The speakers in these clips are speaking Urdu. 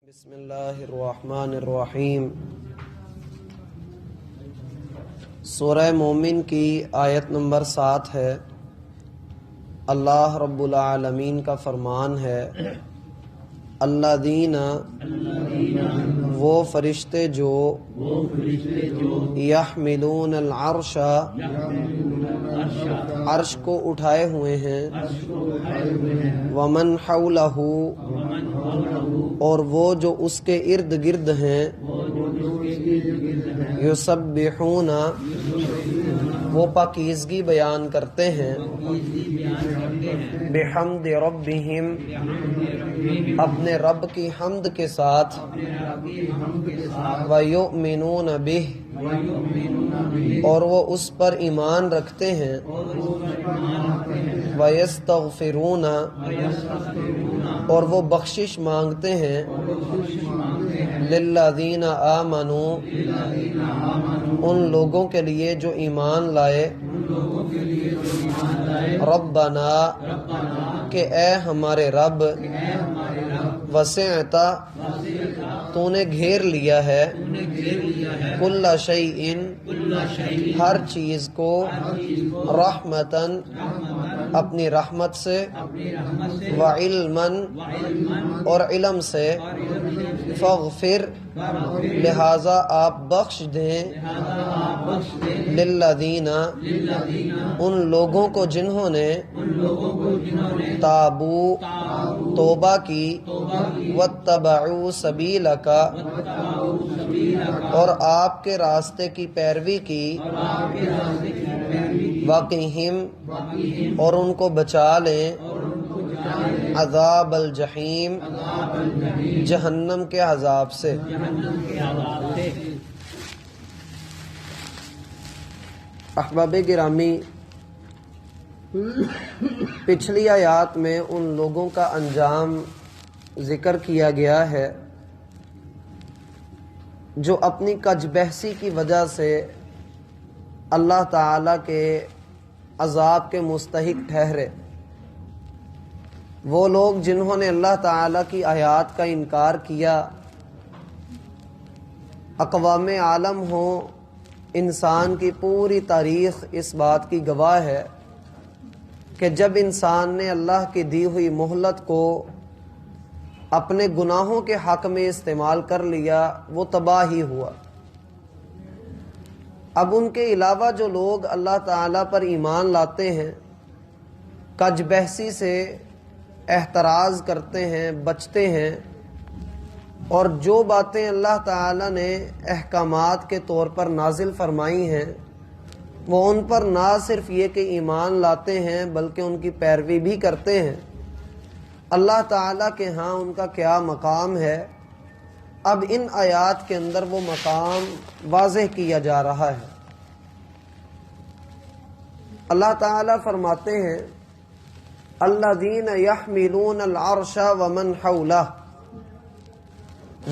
بسم اللہ الرحمن الرحیم۔ سورہ مومن کی آیت نمبر 7 ہے۔ اللہ رب العالمین کا فرمان ہے، الذین وہ فرشتے جو یحملون العرش عرش کو اٹھائے ہوئے ہیں، ومن حولہ اور وہ جو اس کے ارد گرد ہیں، یسبحون وہ پاکیزگی بیان کرتے ہیں، بحمد ربہم اپنے رب کی حمد کے ساتھ، ویؤمنون بہ اور وہ اس پر ایمان رکھتے ہیں، ویستغفرون اور وہ بخشش مانگتے ہیں، للذین آمنوا ان لوگوں کے لیے جو ایمان لائے، ربنا کہ اے ہمارے رب، وسعت تو نے گھیر لیا ہے، کل شیء ہر چیز کو، رحمتاً اپنی رحمت سے، وعلماً اور علم سے، فاغفر لہذا آپ بخش دیں، للذین ان لوگوں کو جنہوں نے تابو توبہ کی، واتبعوا سبیلک اور آپ کے راستے کی پیروی کی، وقہم اور ان کو بچا لیں، عذاب الجحیم جہنم کے عذاب سے۔ احباب گرامی، پچھلی آیات میں ان لوگوں کا انجام ذکر کیا گیا ہے جو اپنی کج بحثی کی وجہ سے اللہ تعالی کے عذاب کے مستحق ٹھہرے۔ وہ لوگ جنہوں نے اللہ تعالی کی آیات کا انکار کیا، اقوام عالم ہوں، انسان کی پوری تاریخ اس بات کی گواہ ہے کہ جب انسان نے اللہ کی دی ہوئی مہلت کو اپنے گناہوں کے حق میں استعمال کر لیا، وہ تباہ ہی ہوا۔ اب ان کے علاوہ جو لوگ اللہ تعالیٰ پر ایمان لاتے ہیں، کج بحثی سے احتراز کرتے ہیں، بچتے ہیں، اور جو باتیں اللہ تعالیٰ نے احکامات کے طور پر نازل فرمائی ہیں وہ ان پر نہ صرف یہ کہ ایمان لاتے ہیں بلکہ ان کی پیروی بھی کرتے ہیں، اللہ تعالیٰ کے ہاں ان کا کیا مقام ہے، اب ان آیات کے اندر وہ مقام واضح کیا جا رہا ہے۔ اللہ تعالیٰ فرماتے ہیں، الذین یحملون العرش ومن حولہ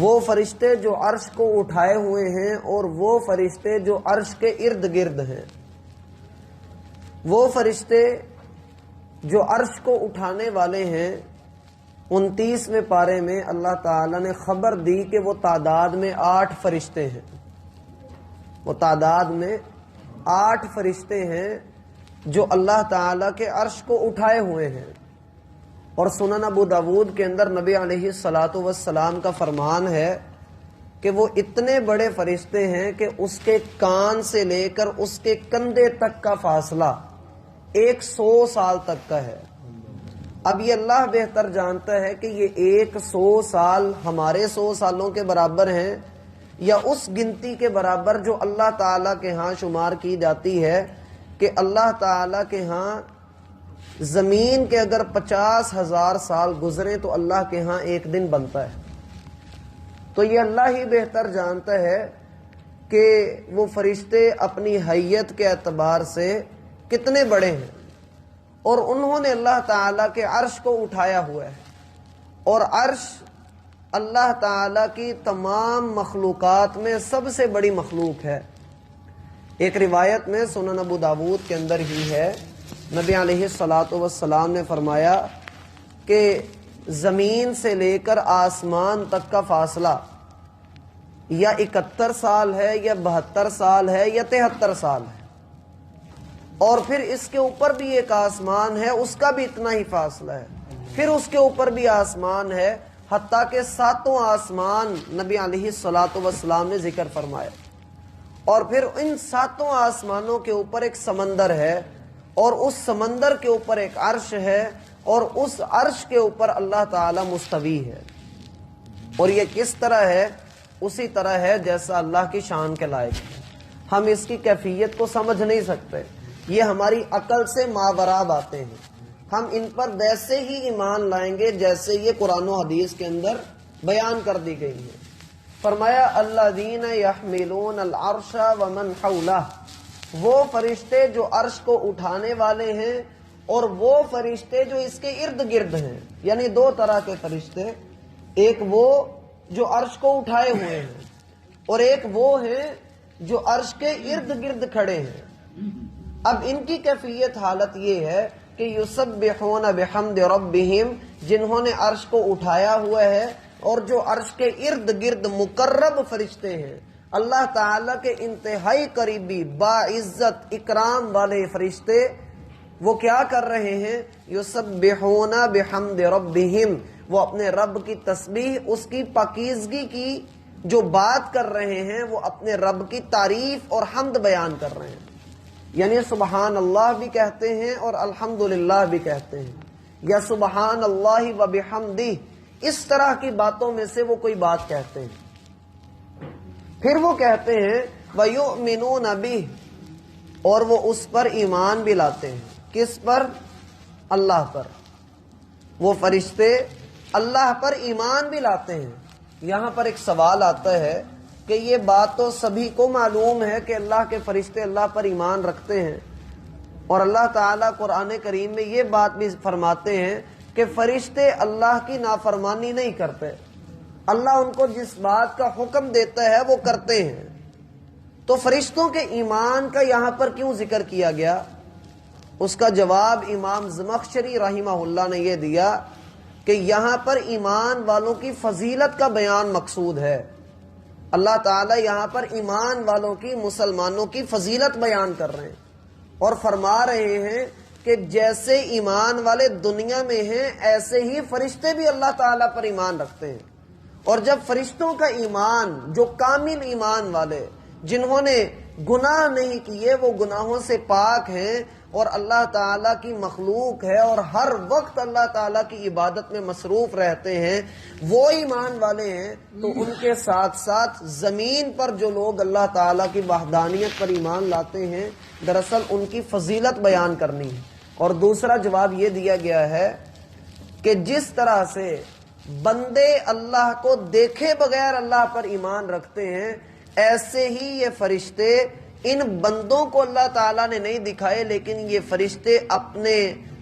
وہ فرشتے جو عرش کو اٹھائے ہوئے ہیں اور وہ فرشتے جو عرش کے ارد گرد ہیں۔ وہ فرشتے جو عرش کو اٹھانے والے ہیں، 29ویں پارے میں اللہ تعالیٰ نے خبر دی کہ وہ تعداد میں 8 فرشتے ہیں۔ وہ تعداد میں 8 فرشتے ہیں جو اللہ تعالیٰ کے عرش کو اٹھائے ہوئے ہیں۔ اور سنن ابو داود کے اندر نبی علیہ الصلاۃ والسلام کا فرمان ہے کہ وہ اتنے بڑے فرشتے ہیں کہ اس کے کان سے لے کر اس کے کندھے تک کا فاصلہ 100 سال تک کا ہے۔ اب یہ اللہ بہتر جانتا ہے کہ یہ 100 سال ہمارے 100 سالوں کے برابر ہیں یا اس گنتی کے برابر جو اللہ تعالیٰ کے ہاں شمار کی جاتی ہے، کہ اللہ تعالیٰ کے ہاں زمین کے اگر 50,000 سال گزرے تو اللہ کے ہاں ایک دن بنتا ہے۔ تو یہ اللہ ہی بہتر جانتا ہے کہ وہ فرشتے اپنی حیت کے اعتبار سے کتنے بڑے ہیں، اور انہوں نے اللہ تعالیٰ کے عرش کو اٹھایا ہوا ہے، اور عرش اللہ تعالیٰ کی تمام مخلوقات میں سب سے بڑی مخلوق ہے۔ ایک روایت میں سنن ابو داود کے اندر ہی ہے، نبی علیہ الصلاۃ والسلام نے فرمایا کہ زمین سے لے کر آسمان تک کا فاصلہ یا 71 سال ہے یا 72 سال ہے یا 73 سال ہے، اور پھر اس کے اوپر بھی ایک آسمان ہے، اس کا بھی اتنا ہی فاصلہ ہے، پھر اس کے اوپر بھی آسمان ہے، حتیٰ کہ 7 آسمان نبی علیہ الصلوۃ والسلام نے ذکر فرمایا، اور پھر ان 7 آسمانوں کے اوپر ایک سمندر ہے، اور اس سمندر کے اوپر ایک عرش ہے، اور اس عرش کے اوپر اللہ تعالی مستوی ہے۔ اور یہ کس طرح ہے؟ اسی طرح ہے جیسا اللہ کی شان کے لائق ہے۔ ہم اس کی کیفیت کو سمجھ نہیں سکتے، یہ ہماری عقل سے ماورا باتیں ہیں، ہم ان پر ویسے ہی ایمان لائیں گے جیسے یہ قرآن و حدیث کے اندر بیان کر دی گئی ہے۔ فرمایا الذین یحملون العرش ومن حولہ، وہ فرشتے جو عرش کو اٹھانے والے ہیں اور وہ فرشتے جو اس کے ارد گرد ہیں، یعنی 2 طرح کے فرشتے، ایک وہ جو عرش کو اٹھائے ہوئے ہیں اور ایک وہ ہیں جو عرش کے ارد گرد کھڑے ہیں۔ اب ان کی کیفیت حالت یہ ہے کہ یسبحون بحمد ربہم، جنہوں نے عرش کو اٹھایا ہوا ہے، اور جو عرش کے ارد گرد مقرب فرشتے ہیں، اللہ تعالی کے انتہائی قریبی باعزت اکرام والے فرشتے، وہ کیا کر رہے ہیں؟ یسبحون بحمد ربہم، وہ اپنے رب کی تسبیح، اس کی پاکیزگی کی جو بات کر رہے ہیں، وہ اپنے رب کی تعریف اور حمد بیان کر رہے ہیں، یعنی سبحان اللہ بھی کہتے ہیں اور الحمدللہ بھی کہتے ہیں، یا سبحان اللہ و بحمدہ، اس طرح کی باتوں میں سے وہ کوئی بات کہتے ہیں۔ پھر وہ کہتے ہیں وَيُؤْمِنُونَ بِهِ، اور وہ اس پر ایمان بھی لاتے ہیں۔ کس پر؟ اللہ پر۔ وہ فرشتے اللہ پر ایمان بھی لاتے ہیں۔ یہاں پر ایک سوال آتا ہے کہ یہ بات تو سبھی کو معلوم ہے کہ اللہ کے فرشتے اللہ پر ایمان رکھتے ہیں، اور اللہ تعالیٰ قرآن کریم میں یہ بات بھی فرماتے ہیں کہ فرشتے اللہ کی نافرمانی نہیں کرتے، اللہ ان کو جس بات کا حکم دیتا ہے وہ کرتے ہیں۔ تو فرشتوں کے ایمان کا یہاں پر کیوں ذکر کیا گیا؟ اس کا جواب امام زمخشری رحمہ اللہ نے یہ دیا کہ یہاں پر ایمان والوں کی فضیلت کا بیان مقصود ہے۔ اللہ تعالیٰ یہاں پر ایمان والوں کی، مسلمانوں کی فضیلت بیان کر رہے ہیں، اور فرما رہے ہیں کہ جیسے ایمان والے دنیا میں ہیں ایسے ہی فرشتے بھی اللہ تعالیٰ پر ایمان رکھتے ہیں۔ اور جب فرشتوں کا ایمان، جو کامل ایمان والے، جنہوں نے گناہ نہیں کیے، وہ گناہوں سے پاک ہیں اور اللہ تعالیٰ کی مخلوق ہے اور ہر وقت اللہ تعالیٰ کی عبادت میں مصروف رہتے ہیں، وہ ایمان والے ہیں، تو ان کے ساتھ ساتھ زمین پر جو لوگ اللہ تعالیٰ کی وحدانیت پر ایمان لاتے ہیں، دراصل ان کی فضیلت بیان کرنی ہے۔ اور دوسرا جواب یہ دیا گیا ہے کہ جس طرح سے بندے اللہ کو دیکھے بغیر اللہ پر ایمان رکھتے ہیں، ایسے ہی یہ فرشتے ان بندوں کو اللہ تعالیٰ نے نہیں دکھائے، لیکن یہ فرشتے اپنے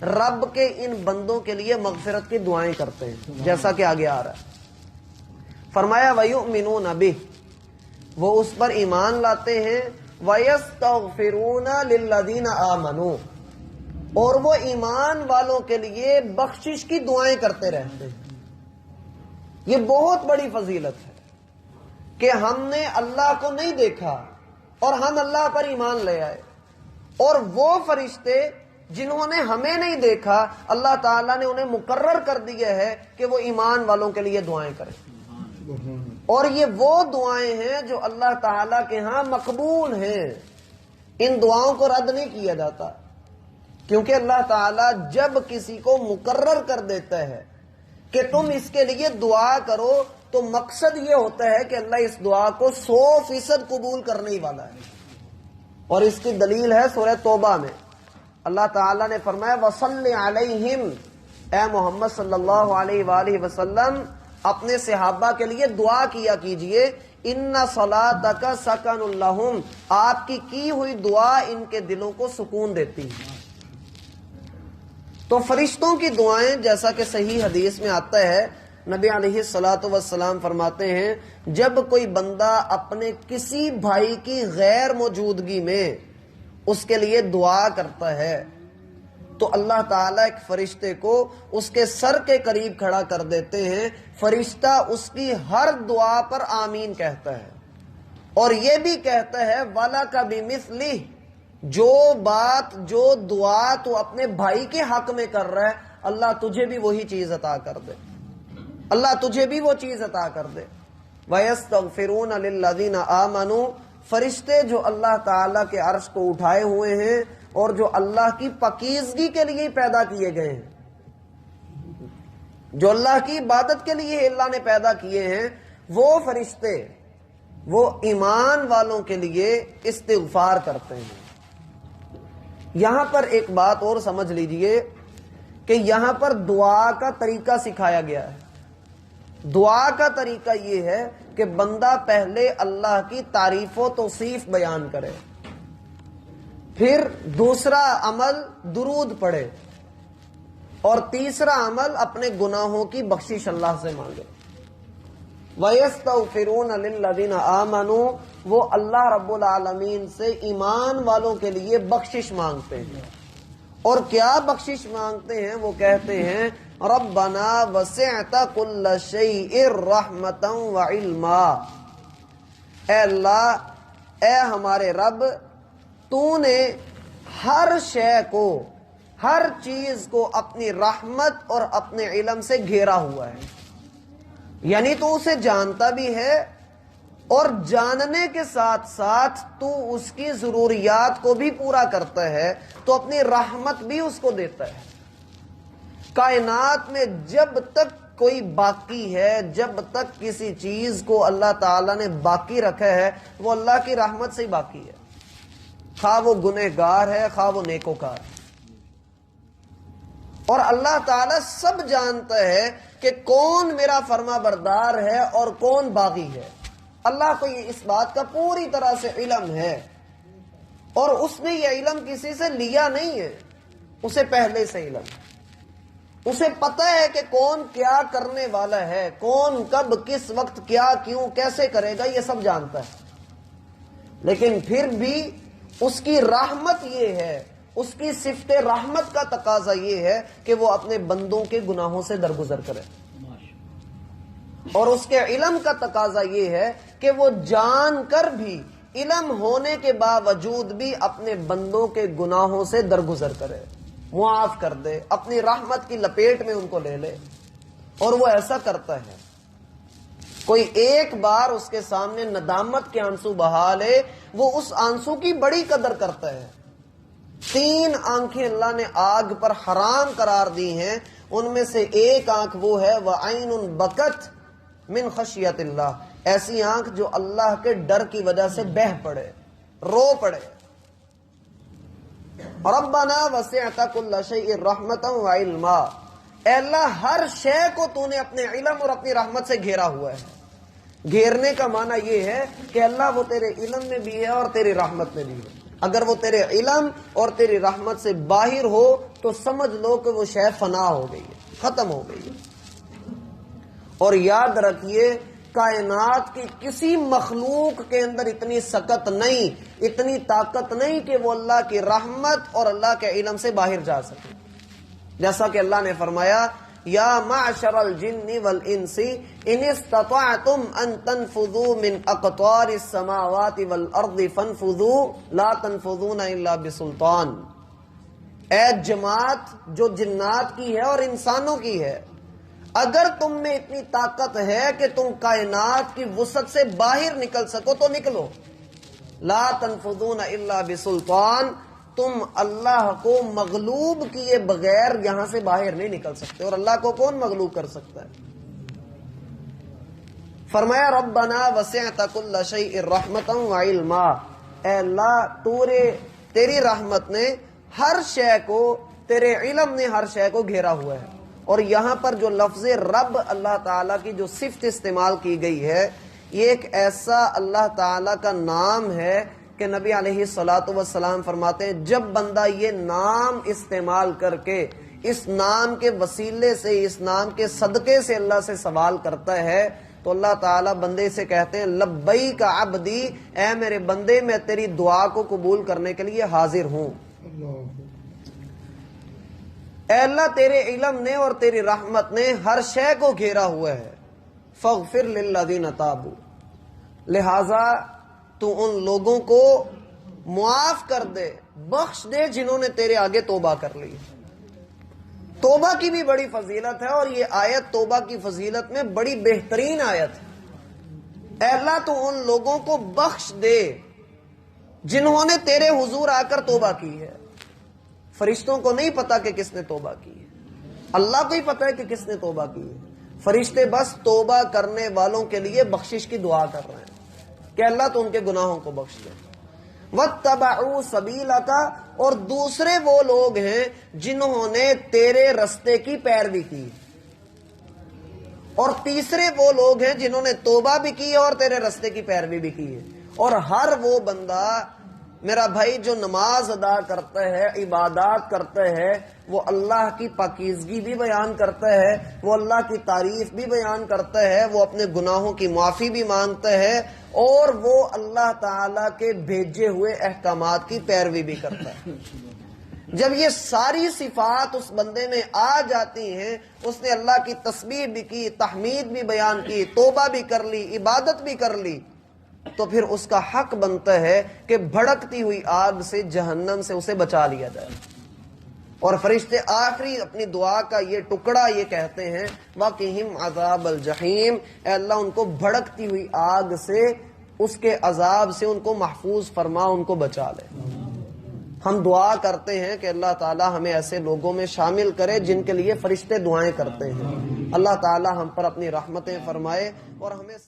رب کے ان بندوں کے لیے مغفرت کی دعائیں کرتے ہیں، جیسا کہ آگے آ رہا ہے۔ فرمایا وَيُؤْمِنُونَ بِهِ، وہ اس پر ایمان لاتے ہیں، وَيَسْتَغْفِرُونَ لِلَّذِينَ آمَنُوا، اور وہ ایمان والوں کے لیے بخشش کی دعائیں کرتے رہتے ہیں۔ یہ بہت بڑی فضیلت ہے کہ ہم نے اللہ کو نہیں دیکھا اور ہم اللہ پر ایمان لے آئے، اور وہ فرشتے جنہوں نے ہمیں نہیں دیکھا، اللہ تعالیٰ نے انہیں مقرر کر دیا ہے کہ وہ ایمان والوں کے لیے دعائیں کریں، اور یہ وہ دعائیں ہیں جو اللہ تعالیٰ کے ہاں مقبول ہیں۔ ان دعاؤں کو رد نہیں کیا جاتا، کیونکہ اللہ تعالیٰ جب کسی کو مقرر کر دیتا ہے کہ تم اس کے لیے دعا کرو، تو مقصد یہ ہوتا ہے کہ اللہ اس دعا کو 100% قبول کرنے ہی والا ہے۔ اور اس کی دلیل ہے سورہ توبہ میں اللہ تعالیٰ نے فرمایا وَصَلِّ عَلَيْهِمْ، اے محمد صلی اللہ علیہ وآلہ وسلم اپنے صحابہ کے لیے دعا کیا کیجئے، اِنَّ صَلَاتَكَ سَكَنٌ لَهُمْ، آپ کی ہوئی دعا ان کے دلوں کو سکون دیتی ہے۔ تو فرشتوں کی دعائیں، جیسا کہ صحیح حدیث میں آتا ہے، نبی علیہ الصلوۃ والسلام فرماتے ہیں جب کوئی بندہ اپنے کسی بھائی کی غیر موجودگی میں اس کے لیے دعا کرتا ہے تو اللہ تعالیٰ ایک فرشتے کو اس کے سر کے قریب کھڑا کر دیتے ہیں، فرشتہ اس کی ہر دعا پر آمین کہتا ہے، اور یہ بھی کہتا ہے وَلَكَ بِمِثْلِهِ، جو بات جو دعا تو اپنے بھائی کے حق میں کر رہا ہے، اللہ تجھے بھی وہی چیز عطا کر دے، اللہ تجھے بھی وہ چیز عطا کر دے۔ وَيَسْتَغْفِرُونَ لِلَّذِينَ آمَنُوا، فرشتے جو اللہ تعالیٰ کے عرش کو اٹھائے ہوئے ہیں اور جو اللہ کی پاکیزگی کے لیے پیدا کیے گئے ہیں، جو اللہ کی عبادت کے لیے اللہ نے پیدا کیے ہیں، وہ فرشتے وہ ایمان والوں کے لیے استغفار کرتے ہیں۔ یہاں پر ایک بات اور سمجھ لیجئے کہ یہاں پر دعا کا طریقہ سکھایا گیا ہے۔ دعا کا طریقہ یہ ہے کہ بندہ پہلے اللہ کی تعریف و توصیف بیان کرے، پھر دوسرا عمل درود پڑھے، اور تیسرا عمل اپنے گناہوں کی بخشش اللہ سے مانگے۔ وَيَسْتَغْفِرُونَ لِلَّذِينَ آمَنُوا، وہ اللہ رب العالمین سے ایمان والوں کے لیے بخشش مانگتے ہیں، اور کیا بخشش مانگتے ہیں؟ وہ کہتے ہیں ربنا وسعت کل شیء رحمتا وعلما، اے اللہ، اے ہمارے رب، تو نے ہر شے کو، ہر چیز کو اپنی رحمت اور اپنے علم سے گھیرا ہوا ہے، یعنی تو اسے جانتا بھی ہے، اور جاننے کے ساتھ ساتھ تو اس کی ضروریات کو بھی پورا کرتا ہے، تو اپنی رحمت بھی اس کو دیتا ہے۔ کائنات میں جب تک کوئی باقی ہے، جب تک کسی چیز کو اللہ تعالیٰ نے باقی رکھا ہے، وہ اللہ کی رحمت سے ہی باقی ہے، خواہ وہ گنہگار ہے، خواہ وہ نیکوکار ہے۔ اور اللہ تعالیٰ سب جانتا ہے کہ کون میرا فرما بردار ہے اور کون باغی ہے۔ اللہ کو یہ اس بات کا پوری طرح سے علم ہے، اور اس نے یہ علم کسی سے لیا نہیں ہے، اسے پہلے سے علم ہے۔ اسے پتہ ہے کہ کون کیا کرنے والا ہے، کون کب کس وقت کیا کیوں کیسے کرے گا، یہ سب جانتا ہے۔ لیکن پھر بھی اس کی رحمت یہ ہے، اس کی صفت رحمت کا تقاضا یہ ہے کہ وہ اپنے بندوں کے گناہوں سے درگزر کرے، اور اس کے علم کا تقاضا یہ ہے کہ وہ جان کر بھی، علم ہونے کے باوجود بھی اپنے بندوں کے گناہوں سے درگزر کرے، معاف کر دے، اپنی رحمت کی لپیٹ میں ان کو لے لے، اور وہ ایسا کرتا ہے۔ کوئی ایک بار اس کے سامنے ندامت کے آنسو بہا لے، وہ اس آنسو کی بڑی قدر کرتا ہے۔ 3 آنکھیں اللہ نے آگ پر حرام قرار دی ہیں، ان میں سے ایک آنکھ وہ ہے وَعَيْنٌ بَكَتْ مِنْ خَشْيَةِ اللَّهِ، ایسی آنکھ جو اللہ کے ڈر کی وجہ سے بہہ پڑے، رو پڑے۔ ربنا وسعت کل شیء رحمتا وعلما، اے اللہ، ہر شے کو تو نے اپنے علم اور اپنی رحمت سے گھیرا ہوا ہے۔ گھیرنے کا معنی یہ ہے کہ اللہ وہ تیرے علم میں بھی ہے اور تیری رحمت میں بھی ہے۔ اگر وہ تیرے علم اور تیری رحمت سے باہر ہو تو سمجھ لو کہ وہ شے فنا ہو گئی ہے، ختم ہو گئی ہے۔ اور یاد رکھیے، کائنات کی کسی مخلوق کے اندر اتنی سکت نہیں، اتنی طاقت نہیں کہ وہ اللہ کی رحمت اور اللہ کے علم سے باہر جا سکے۔ جیسا کہ اللہ نے فرمایا یا معشر الجن والانس ان استطعتم ان تنفذوا من اقطار السماوات والارض فانفذوا لا تنفذون الا بسلطان، اے جماعت جو جنات کی ہے اور انسانوں کی ہے، اگر تم میں اتنی طاقت ہے کہ تم کائنات کی وسعت سے باہر نکل سکو تو نکلو، لا تنفذون الا بسلطان، تم اللہ کو مغلوب کیے بغیر یہاں سے باہر نہیں نکل سکتے، اور اللہ کو کون مغلوب کر سکتا ہے؟ فرمایا ربنا وسعت کل شیء رحمتا وعلما، اے اللہ، تیری رحمت نے ہر شے کو، تیرے علم نے ہر شے کو گھیرا ہوا ہے۔ اور یہاں پر جو لفظ رب اللہ تعالیٰ کی جو صفت استعمال کی گئی ہے، یہ ایک ایسا اللہ تعالیٰ کا نام ہے کہ نبی علیہ الصلوۃ والسلام فرماتے ہیں جب بندہ یہ نام استعمال کر کے، اس نام کے وسیلے سے، اس نام کے صدقے سے اللہ سے سوال کرتا ہے تو اللہ تعالیٰ بندے سے کہتے ہیں لبیک عبدی، اے میرے بندے، میں تیری دعا کو قبول کرنے کے لیے حاضر ہوں۔ اے اللہ تیرے علم نے اور تیری رحمت نے ہر شے کو گھیرا ہوا ہے. فاغفر للذین تابوا، لہذا تو ان لوگوں کو معاف کر دے، بخش دے جنہوں نے تیرے آگے توبہ کر لی. توبہ کی بھی بڑی فضیلت ہے اور یہ آیت توبہ کی فضیلت میں بڑی بہترین آیت ہے. اے اللہ تو ان لوگوں کو بخش دے جنہوں نے تیرے حضور آ کر توبہ کی ہے. فرشتوں کو نہیں پتا کہ کس نے توبہ کی ہے، اللہ کو ہی پتا ہے کہ کس نے توبہ کی ہے. فرشتے بس توبہ کرنے والوں کے لیے بخشش کی دعا کر رہے ہیں کہ اللہ تو ان کے گناہوں کو بخش دے. وَاتَّبَعُوا سَبِيلَكَ، اور دوسرے وہ لوگ ہیں جنہوں نے تیرے رستے کی پیروی کی. اور تیسرے وہ لوگ ہیں جنہوں نے توبہ بھی کی اور تیرے رستے کی پیروی بھی کی ہے. اور ہر وہ بندہ میرا بھائی جو نماز ادا کرتا ہے، عبادات کرتا ہے، وہ اللہ کی پاکیزگی بھی بیان کرتا ہے، وہ اللہ کی تعریف بھی بیان کرتا ہے، وہ اپنے گناہوں کی معافی بھی مانگتا ہے، اور وہ اللہ تعالی کے بھیجے ہوئے احکامات کی پیروی بھی کرتا ہے. جب یہ ساری صفات اس بندے میں آ جاتی ہیں، اس نے اللہ کی تسبیح بھی کی، تحمید بھی بیان کی، توبہ بھی کر لی، عبادت بھی کر لی، تو پھر اس کا حق بنتا ہے کہ بھڑکتی ہوئی آگ سے، جہنم سے اسے بچا لیا جائے. اور فرشتے آخری اپنی دعا کا یہ ٹکڑا یہ کہتے ہیں وَقِهِمْ عَذَابَ الْجَحِيمِ، اے اللہ ان کو بھڑکتی ہوئی آگ سے، اس کے عذاب سے ان کو محفوظ فرما، ان کو بچا لے. ہم دعا کرتے ہیں کہ اللہ تعالی ہمیں ایسے لوگوں میں شامل کرے جن کے لیے فرشتے دعائیں کرتے ہیں. اللہ تعالی ہم پر اپنی رحمتیں فرمائے اور ہمیں